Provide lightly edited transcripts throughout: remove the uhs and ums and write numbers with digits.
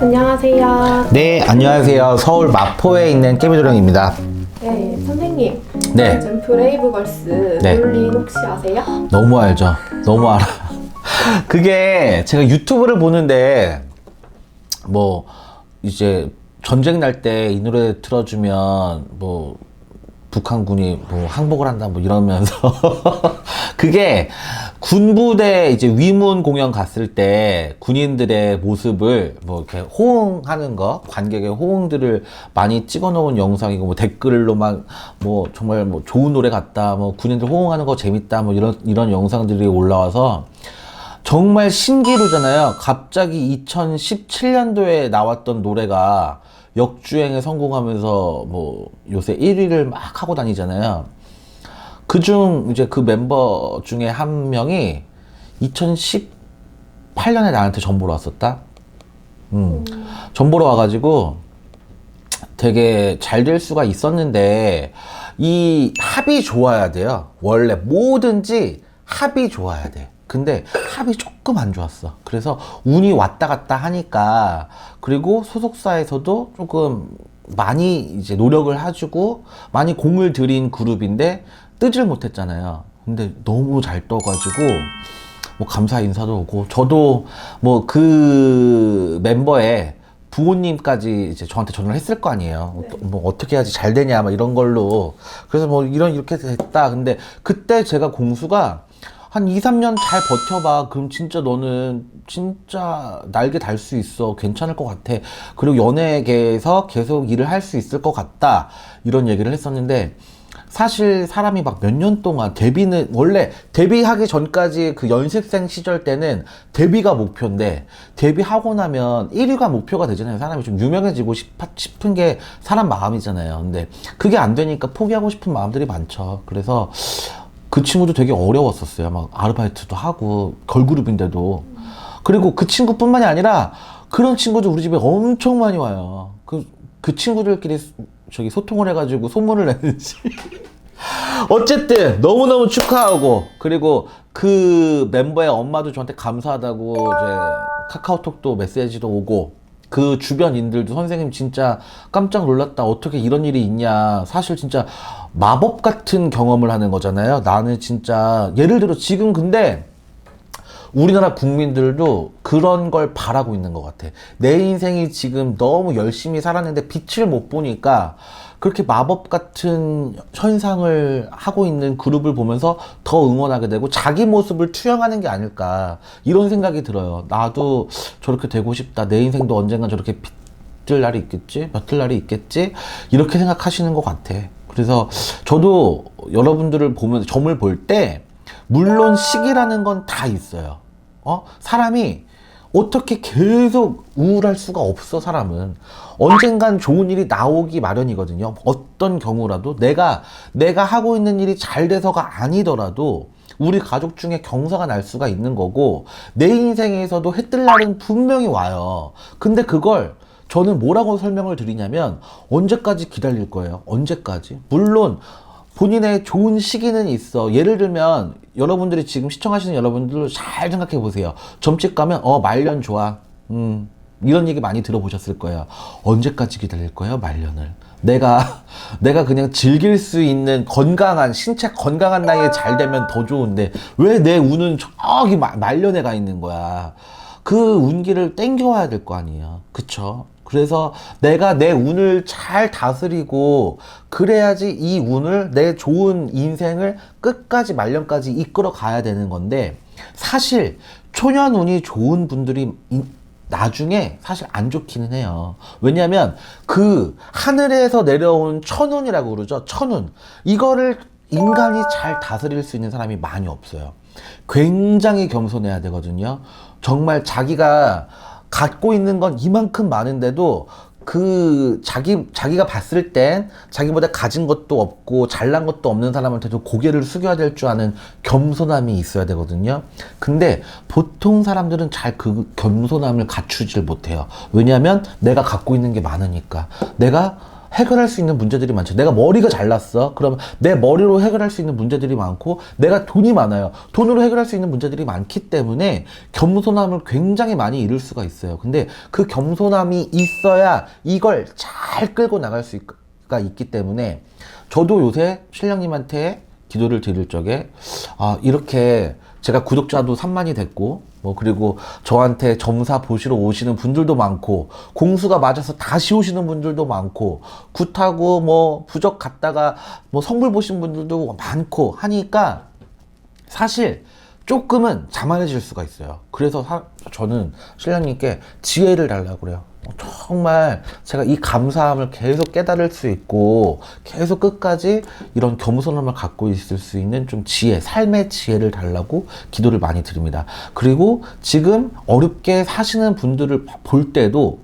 안녕하세요. 네, 안녕하세요. 서울 마포에 있는 깨비도령입니다. 네, 선생님. 네. 요즘 브레이브걸스 네. 룰린 혹시 아세요? 너무 알죠? 너무 알아. 그게 제가 유튜브를 보는데 뭐 이제 전쟁 날 때 이 노래 틀어주면 뭐 북한군이 뭐 항복을 한다 뭐 이러면서 그게 군부대 이제 위문 공연 갔을 때 군인들의 모습을 뭐 이렇게 호응하는 거, 관객의 호응들을 많이 찍어 놓은 영상이고, 뭐 댓글로 막 뭐 정말 뭐 좋은 노래 같다, 뭐 군인들 호응하는 거 재밌다, 뭐 이런 영상들이 올라와서 정말 신기루잖아요. 갑자기 2017년도에 나왔던 노래가 역주행에 성공하면서 뭐 요새 1위를 막 하고 다니잖아요. 그중 이제 그 멤버 중에 한 명이 2018년에 나한테 전보로 왔었다. 전보로 와가지고 되게 잘 될 수가 있었는데, 이 합이 좋아야 돼요. 원래 뭐든지 합이 좋아야 돼. 근데 합이 조금 안 좋았어. 그래서 운이 왔다 갔다 하니까, 그리고 소속사에서도 조금 많이 이제 노력을 해주고 많이 공을 들인 그룹인데 뜨질 못했잖아요. 근데 너무 잘 떠가지고 뭐 감사 인사도 오고, 저도 뭐 그 멤버의 부모님까지 이제 저한테 전화를 했을 거 아니에요. 뭐 어떻게 해야지 잘 되냐 막 이런 걸로. 그래서 뭐 이렇게 됐다. 근데 그때 제가 공수가 한 2, 3년 잘 버텨봐. 그럼 진짜 너는 진짜 날개 달 수 있어. 괜찮을 것 같아. 그리고 연예계에서 계속 일을 할 수 있을 것 같다. 이런 얘기를 했었는데, 사실 사람이 막 몇 년 동안 데뷔는, 원래 데뷔하기 전까지 그 연습생 시절 때는 데뷔가 목표인데, 데뷔하고 나면 1위가 목표가 되잖아요. 사람이 좀 유명해지고 싶은 게 사람 마음이잖아요. 근데 그게 안 되니까 포기하고 싶은 마음들이 많죠. 그래서 그 친구도 되게 어려웠었어요. 막 아르바이트도 하고, 걸그룹인데도. 그리고 그 친구뿐만이 아니라 그런 친구들 우리 집에 엄청 많이 와요. 그 친구들끼리 저기 소통을 해가지고 소문을 내는지. 어쨌든 너무너무 축하하고, 그리고 그 멤버의 엄마도 저한테 감사하다고 이제 카카오톡도 메시지도 오고, 그 주변인들도 선생님 진짜 깜짝 놀랐다, 어떻게 이런 일이 있냐. 사실 진짜 마법 같은 경험을 하는 거잖아요. 나는 진짜 예를 들어 지금, 근데 우리나라 국민들도 그런 걸 바라고 있는 것 같아. 내 인생이 지금 너무 열심히 살았는데 빛을 못 보니까 그렇게 마법 같은 현상을 하고 있는 그룹을 보면서 더 응원하게 되고 자기 모습을 투영하는 게 아닐까, 이런 생각이 들어요. 나도 저렇게 되고 싶다. 내 인생도 언젠간 저렇게 빛들 날이 있겠지? 맡을 날이 있겠지? 이렇게 생각하시는 것 같아. 그래서 저도 여러분들을 보면, 점을 볼 때 물론 시기라는 건 다 있어요. 사람이 어떻게 계속 우울할 수가 없어. 사람은 언젠간 좋은 일이 나오기 마련이거든요. 어떤 경우라도 내가 하고 있는 일이 잘 돼서가 아니더라도 우리 가족 중에 경사가 날 수가 있는 거고, 내 인생에서도 해뜰 날은 분명히 와요. 근데 그걸 저는 뭐라고 설명을 드리냐면, 언제까지 기다릴 거예요? 언제까지? 물론 본인의 좋은 시기는 있어. 예를 들면 여러분들이 지금 시청하시는 여러분들 잘 생각해 보세요. 점집 가면 말년 좋아. 이런 얘기 많이 들어보셨을 거예요. 언제까지 기다릴 거예요? 말년을. 내가 그냥 즐길 수 있는 건강한, 신체 건강한 나이에 잘 되면 더 좋은데 왜 내 운은 저기 말년에 가 있는 거야. 그 운기를 땡겨와야 될 거 아니에요. 그쵸? 그래서 내가 내 운을 잘 다스리고, 그래야지 이 운을, 내 좋은 인생을 끝까지 말년까지 이끌어 가야 되는 건데, 사실 초년 운이 좋은 분들이 나중에 사실 안 좋기는 해요. 왜냐하면 그 하늘에서 내려온 천운이라고 그러죠. 천운. 이거를 인간이 잘 다스릴 수 있는 사람이 많이 없어요. 굉장히 겸손해야 되거든요. 정말 자기가 갖고 있는 건 이만큼 많은데도 그 자기가 봤을 땐 자기보다 가진 것도 없고 잘난 것도 없는 사람한테도 고개를 숙여야 될 줄 아는 겸손함이 있어야 되거든요. 근데 보통 사람들은 잘 그 겸손함을 갖추질 못해요. 왜냐하면 내가 갖고 있는 게 많으니까. 내가 해결할 수 있는 문제들이 많죠. 내가 머리가 잘났어. 그러면 내 머리로 해결할 수 있는 문제들이 많고, 내가 돈이 많아요. 돈으로 해결할 수 있는 문제들이 많기 때문에 겸손함을 굉장히 많이 잃을 수가 있어요. 근데 그 겸손함이 있어야 이걸 잘 끌고 나갈 수가 있기 때문에, 저도 요새 신령님한테 기도를 드릴 적에, 이렇게 제가 구독자도 3만이 됐고, 그리고 저한테 점사 보시러 오시는 분들도 많고, 공수가 맞아서 다시 오시는 분들도 많고, 굿하고 부적 갔다가 성불 보신 분들도 많고 하니까, 사실 조금은 자만해질 수가 있어요. 그래서 저는 신랑님께 지혜를 달라고 그래요. 정말 제가 이 감사함을 계속 깨달을 수 있고, 계속 끝까지 이런 겸손함을 갖고 있을 수 있는 좀 지혜, 삶의 지혜를 달라고 기도를 많이 드립니다. 그리고 지금 어렵게 사시는 분들을 볼 때도,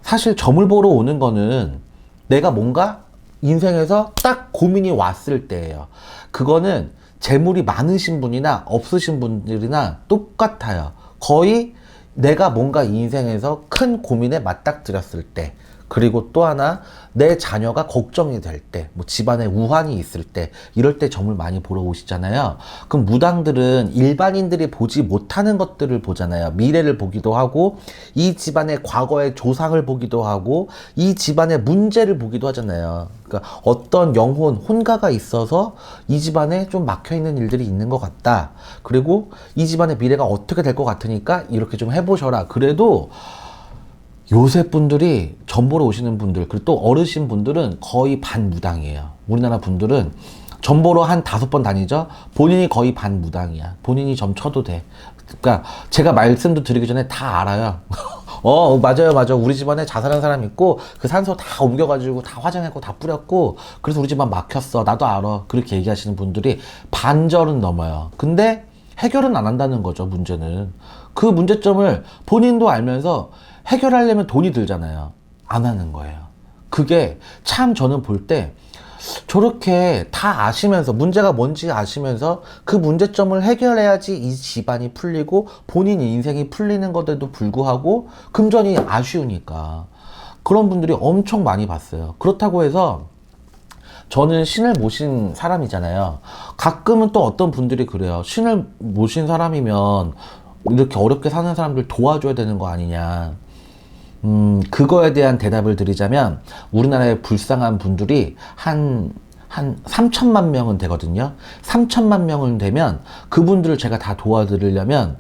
사실 점을 보러 오는 거는 내가 뭔가 인생에서 딱 고민이 왔을 때예요. 그거는 재물이 많으신 분이나 없으신 분들이나 똑같아요. 거의 내가 뭔가 인생에서 큰 고민에 맞닥뜨렸을 때, 그리고 또 하나 내 자녀가 걱정이 될 때, 집안에 우환이 있을 때, 이럴 때 점을 많이 보러 오시잖아요. 그럼 무당들은 일반인들이 보지 못하는 것들을 보잖아요. 미래를 보기도 하고, 이 집안의 과거의 조상을 보기도 하고, 이 집안의 문제를 보기도 하잖아요. 그러니까 어떤 영혼, 혼가가 있어서 이 집안에 좀 막혀있는 일들이 있는 것 같다. 그리고 이 집안의 미래가 어떻게 될 것 같으니까 이렇게 좀 해보셔라. 그래도 요새 분들이 점 보러 오시는 분들, 그리고 또 어르신 분들은 거의 반무당이에요. 우리나라 분들은 점 보러 한 5번 다니죠? 본인이 거의 반무당이야. 본인이 점 쳐도 돼. 그러니까 제가 말씀도 드리기 전에 다 알아요. 맞아요. 우리 집안에 자살한 사람 있고, 그 산소 다 옮겨가지고 다 화장했고 다 뿌렸고, 그래서 우리 집안 막혔어. 나도 알아. 그렇게 얘기하시는 분들이 반절은 넘어요. 근데 해결은 안 한다는 거죠, 문제는. 그 문제점을 본인도 알면서 해결하려면 돈이 들잖아요. 안 하는 거예요. 그게 참 저는 볼 때, 저렇게 다 아시면서, 문제가 뭔지 아시면서 그 문제점을 해결해야지 이 집안이 풀리고 본인 인생이 풀리는 것에도 불구하고 금전이 아쉬우니까 그런 분들이 엄청 많이 봤어요. 그렇다고 해서 저는 신을 모신 사람이잖아요. 가끔은 또 어떤 분들이 그래요. 신을 모신 사람이면 이렇게 어렵게 사는 사람들 도와줘야 되는 거 아니냐. 그거에 대한 대답을 드리자면, 우리나라에 불쌍한 분들이 한 3천만 명은 되거든요. 3천만 명은 되면 그분들을 제가 다 도와드리려면,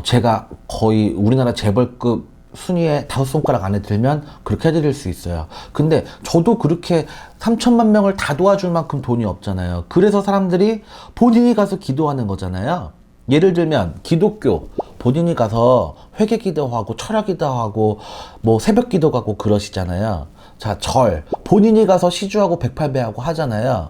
제가 거의 우리나라 재벌급 순위에 5손가락 안에 들면 그렇게 해드릴 수 있어요. 근데 저도 그렇게 3천만 명을 다 도와줄 만큼 돈이 없잖아요. 그래서 사람들이 본인이 가서 기도하는 거잖아요. 예를 들면 기독교, 본인이 가서 회개 기도하고 철야 기도하고 새벽 기도 가고 그러시잖아요. 자, 절, 본인이 가서 시주하고 108배하고 하잖아요.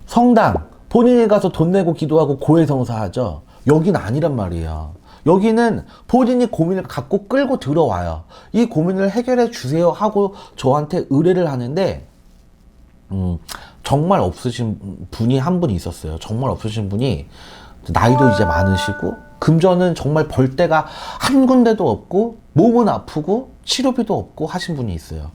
성당, 본인이 가서 돈 내고 기도하고 고해성사 하죠. 여긴 아니란 말이에요. 여기는 본인이 고민을 갖고 끌고 들어와요. 이 고민을 해결해 주세요 하고 저한테 의뢰를 하는데, 정말 없으신 분이 한 분 있었어요. 정말 없으신 분이, 나이도 이제 많으시고 금전은 정말 벌 데가 한 군데도 없고 몸은 아프고 치료비도 없고 하신 분이 있어요.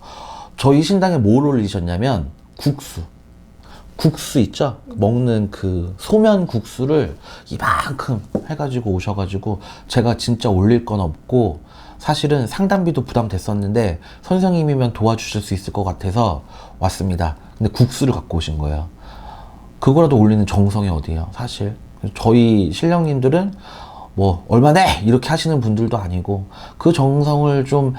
저희 신당에 뭘 올리셨냐면 국수 있죠? 먹는 그 소면 국수를 이만큼 해가지고 오셔가지고, 제가 진짜 올릴 건 없고 사실은 상담비도 부담됐었는데 선생님이면 도와주실 수 있을 것 같아서 왔습니다. 근데 국수를 갖고 오신 거예요. 그거라도 올리는 정성이 어디예요, 사실. 저희 신령님들은 얼마 내! 이렇게 하시는 분들도 아니고, 그 정성을 좀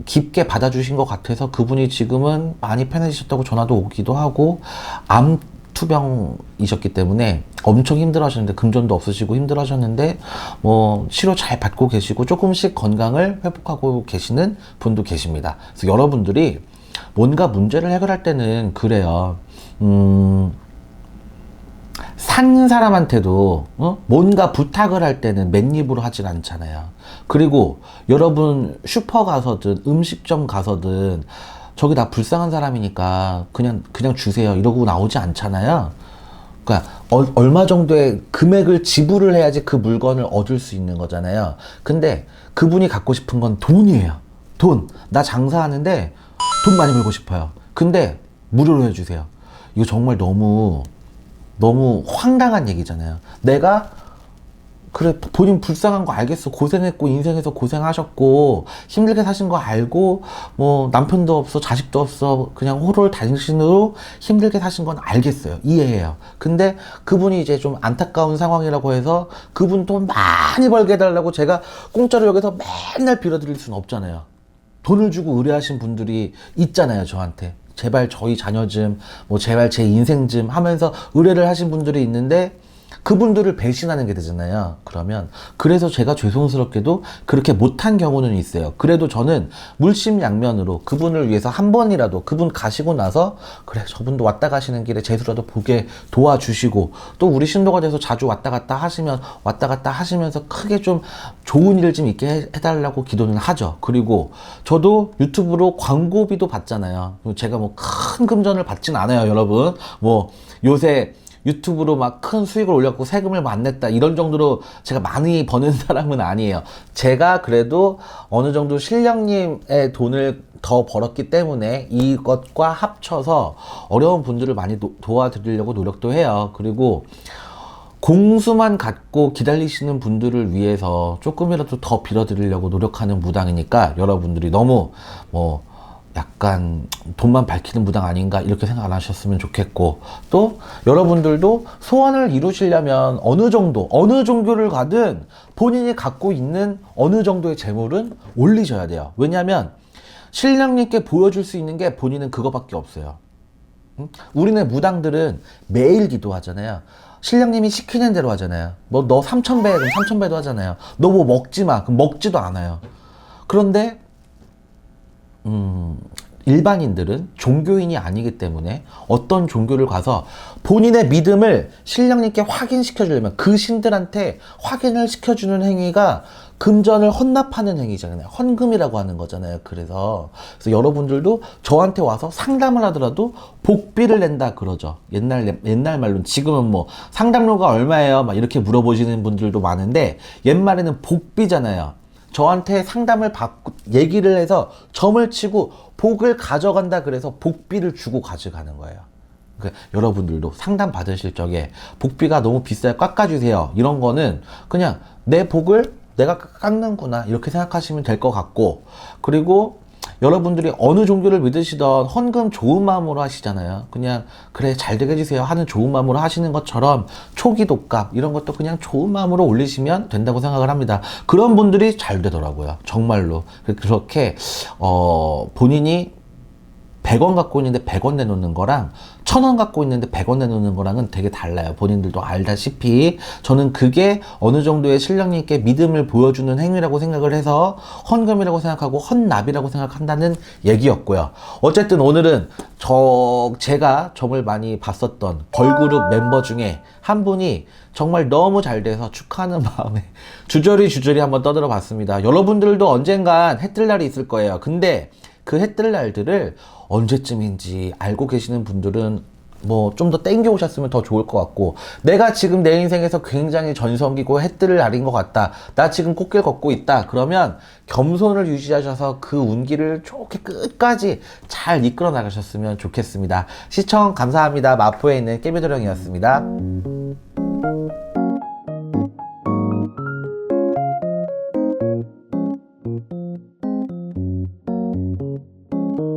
깊게 받아주신 것 같아서 그분이 지금은 많이 편해지셨다고 전화도 오기도 하고, 암투병이셨기 때문에 엄청 힘들어 하셨는데, 금전도 없으시고 힘들어 하셨는데, 치료 잘 받고 계시고 조금씩 건강을 회복하고 계시는 분도 계십니다. 그래서 여러분들이 뭔가 문제를 해결할 때는 그래요. 산 사람한테도 뭔가 부탁을 할 때는 맨입으로 하진 않잖아요. 그리고 여러분 슈퍼 가서든 음식점 가서든 저기 다 불쌍한 사람이니까 그냥 주세요 이러고 나오지 않잖아요. 그러니까 얼마 정도의 금액을 지불을 해야지 그 물건을 얻을 수 있는 거잖아요. 근데 그분이 갖고 싶은 건 돈이에요. 돈. 나 장사하는데 돈 많이 벌고 싶어요. 근데 무료로 해주세요. 이거 정말 너무 황당한 얘기잖아요. 내가 그래, 본인 불쌍한 거 알겠어. 고생했고 인생에서 고생하셨고 힘들게 사신 거 알고 뭐 남편도 없어 자식도 없어 그냥 호롤 단신으로 힘들게 사신 건 알겠어요. 이해해요. 근데 그분이 이제 좀 안타까운 상황이라고 해서 그분 돈 많이 벌게 해달라고 제가 공짜로 여기서 맨날 빌어드릴 수는 없잖아요. 돈을 주고 의뢰하신 분들이 있잖아요. 저한테 제발 저희 자녀 좀 뭐 제발 제 인생 좀 하면서 의뢰를 하신 분들이 있는데 그분들을 배신하는 게 되잖아요. 그러면 그래서 제가 죄송스럽게도 그렇게 못한 경우는 있어요. 그래도 저는 물심양면으로 그분을 위해서 한 번이라도 그분 가시고 나서 그래 저분도 왔다 가시는 길에 재수라도 보게 도와주시고 또 우리 신도가 돼서 자주 왔다 갔다 하시면서 크게 좀 좋은 일 좀 있게 해달라고 기도는 하죠. 그리고 저도 유튜브로 광고비도 받잖아요. 제가 뭐 큰 금전을 받진 않아요, 여러분. 뭐 요새 유튜브로 막 큰 수익을 올렸고 세금을 안 냈다 이런 정도로 제가 많이 버는 사람은 아니에요. 제가 그래도 어느 정도 신령님의 돈을 더 벌었기 때문에 이것과 합쳐서 어려운 분들을 많이 도와드리려고 노력도 해요. 그리고 공수만 갖고 기다리시는 분들을 위해서 조금이라도 더 빌어드리려고 노력하는 무당이니까 여러분들이 너무 뭐 약간 돈만 밝히는 무당 아닌가 이렇게 생각 안 하셨으면 좋겠고 또 여러분들도 소원을 이루시려면 어느 종교를 가든 본인이 갖고 있는 어느 정도의 재물은 올리셔야 돼요. 왜냐하면 신령님께 보여줄 수 있는 게 본인은 그거밖에 없어요. 우리네 무당들은 매일 기도하잖아요. 신령님이 시키는 대로 하잖아요. 뭐 너 3,000배 그럼 3,000배도 하잖아요. 너 뭐 먹지 마 그럼 먹지도 않아요. 그런데 일반인들은 종교인이 아니기 때문에 어떤 종교를 가서 본인의 믿음을 신령님께 확인시켜 주려면 그 신들한테 확인을 시켜주는 행위가 금전을 헌납하는 행위잖아요. 헌금이라고 하는 거잖아요. 그래서 여러분들도 저한테 와서 상담을 하더라도 복비를 낸다 그러죠. 옛날 말로는 지금은 뭐 상담료가 얼마예요? 막 이렇게 물어보시는 분들도 많은데 옛말에는 복비잖아요. 저한테 상담을 받고 얘기를 해서 점을 치고 복을 가져간다 그래서 복비를 주고 가져가는 거예요. 그러니까 여러분들도 상담 받으실 적에 복비가 너무 비싸요 깎아주세요 이런 거는 그냥 내 복을 내가 깎는구나 이렇게 생각하시면 될 것 같고 그리고 여러분들이 어느 종교를 믿으시던 헌금 좋은 마음으로 하시잖아요. 그냥 그래 잘 되게 해주세요 하는 좋은 마음으로 하시는 것처럼 초기도값 이런 것도 그냥 좋은 마음으로 올리시면 된다고 생각을 합니다. 그런 분들이 잘 되더라고요. 정말로. 그렇게 본인이 100원 갖고 있는데 100원 내놓는 거랑 1,000원 갖고 있는데 100원 내놓는 거랑은 되게 달라요. 본인들도 알다시피 저는 그게 어느 정도의 신령님께 믿음을 보여주는 행위라고 생각을 해서 헌금이라고 생각하고 헌납이라고 생각한다는 얘기였고요. 어쨌든 오늘은 제가 정말 많이 봤었던 걸그룹 멤버 중에 한 분이 정말 너무 잘 돼서 축하하는 마음에 주저리 한번 떠들어 봤습니다. 여러분들도 언젠간 해뜰 날이 있을 거예요. 근데 그 해뜰 날들을 언제쯤인지 알고 계시는 분들은 뭐 좀 더 땡겨 오셨으면 더 좋을 것 같고 내가 지금 내 인생에서 굉장히 전성기고 해뜰 날인 것 같다. 나 지금 꽃길 걷고 있다. 그러면 겸손을 유지하셔서 그 운기를 좋게 끝까지 잘 이끌어 나가셨으면 좋겠습니다. 시청 감사합니다. 마포에 있는 깨비도령이었습니다.